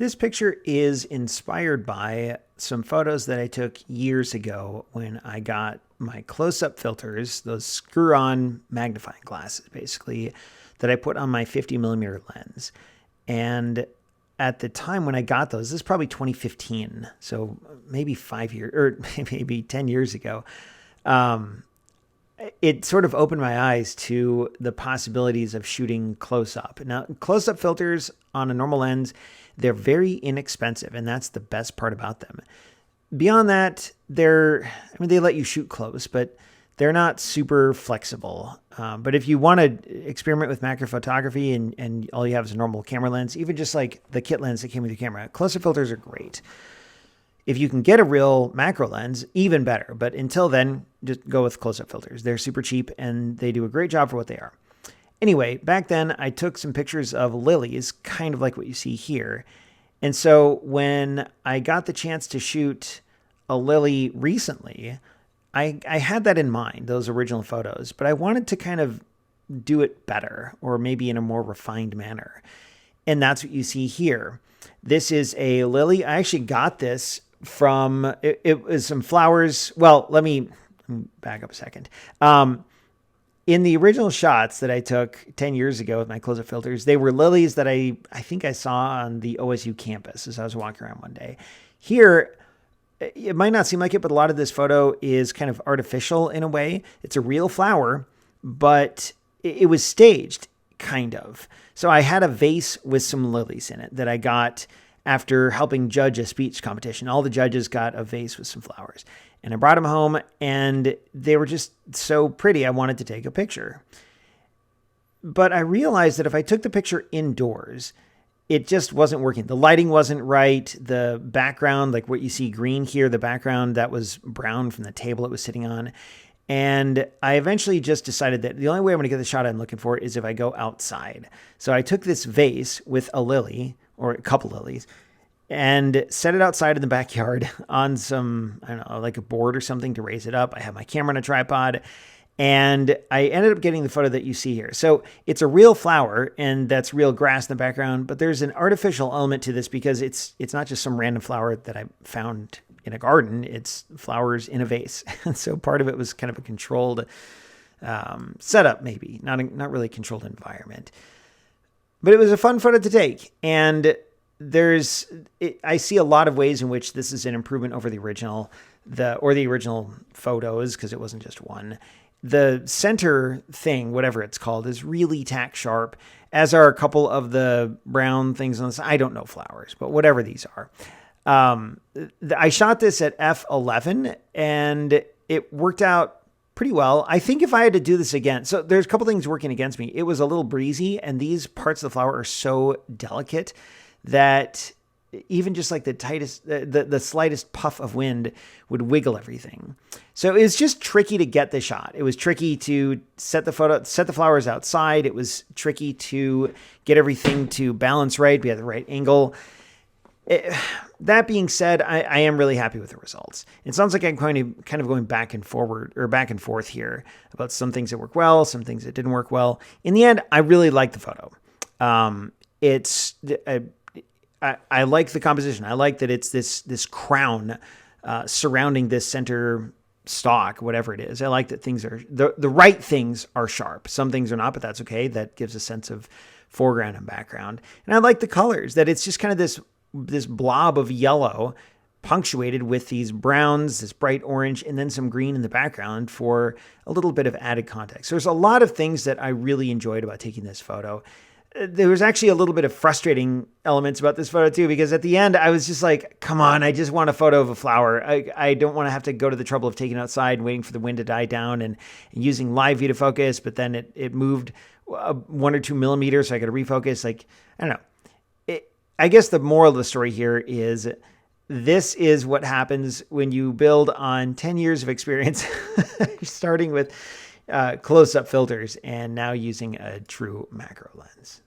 This picture is inspired by some photos that I took years ago when I got my close-up filters, those screw-on magnifying glasses, basically, that I put on my 50mm lens. And at the time when I got those, this is probably 2015, so maybe 5 years, or maybe 10 years ago, it sort of opened my eyes to the possibilities of shooting close-up. Now, close-up filters on a normal lens, they're very inexpensive, and that's the best part about them. Beyond that, they let you shoot close, but they're not super flexible. But if you want to experiment with macro photography and all you have is a normal camera lens, even just like the kit lens that came with your camera, close-up filters are great. If you can get a real macro lens, even better. But until then, just go with close-up filters. They're super cheap, and they do a great job for what they are. Anyway, back then, I took some pictures of lilies, kind of like what you see here. And so when I got the chance to shoot a lily recently, I had that in mind, those original photos, but I wanted to kind of do it better, or maybe in a more refined manner. And that's what you see here. This is a lily. I actually got this from, it was some flowers. Well, let me back up a second. In the original shots that I took 10 years ago with my close-up filters, they were lilies that I think I saw on the OSU campus as I was walking around one day. Here, it might not seem like it, but a lot of this photo is kind of artificial in a way. It's a real flower, but it was staged, kind of. So I had a vase with some lilies in it that I got after helping judge a speech competition. All the judges got a vase with some flowers. And I brought them home, and they were just so pretty, I wanted to take a picture. But I realized that if I took the picture indoors, it just wasn't working. The lighting wasn't right. The background, like what you see green here, the background, that was brown from the table it was sitting on. And I eventually just decided that the only way I'm going to get the shot I'm looking for is if I go outside. So I took this vase with a lily, or a couple lilies, and set it outside in the backyard on some, I don't know, like a board or something to raise it up. I have my camera on a tripod, and I ended up getting the photo that you see here. So it's a real flower, and that's real grass in the background, but there's an artificial element to this because it's not just some random flower that I found in a garden. It's flowers in a vase. And so part of it was kind of a controlled setup, maybe, not really a controlled environment. But it was a fun photo to take, and I see a lot of ways in which this is an improvement over the original photos, because it wasn't just one. The center thing, whatever it's called, is really tack sharp, as are a couple of the brown things on this. I don't know flowers, but whatever these are. I shot this at f11, and it worked out pretty well. I think if I had to do this again, so there's a couple things working against me. It was a little breezy, and these parts of the flower are so delicate that even just like the slightest puff of wind would wiggle everything. So it was just tricky to get the shot. It was tricky to set the flowers outside. It was tricky to get everything to balance right, be at the right angle. That being said, I am really happy with the results. It sounds like I'm going back and forth here about some things that work well, some things that didn't work well. In the end, I really like the photo. I like the composition. I like that it's this crown surrounding this center stalk, whatever it is. I like that things are the right things are sharp. Some things are not, but that's okay. That gives a sense of foreground and background. And I like the colors, that it's just kind of this blob of yellow punctuated with these browns, this bright orange, and then some green in the background for a little bit of added context. So there's a lot of things that I really enjoyed about taking this photo. There was actually a little bit of frustrating elements about this photo too, because at the end I was just like, come on, I just want a photo of a flower. I don't want to have to go to the trouble of taking it outside and waiting for the wind to die down and using live view to focus, but then it moved 1 or 2 millimeters, so I got to refocus. Like, I don't know. I guess the moral of the story here is this is what happens when you build on 10 years of experience, starting with close-up filters and now using a true macro lens.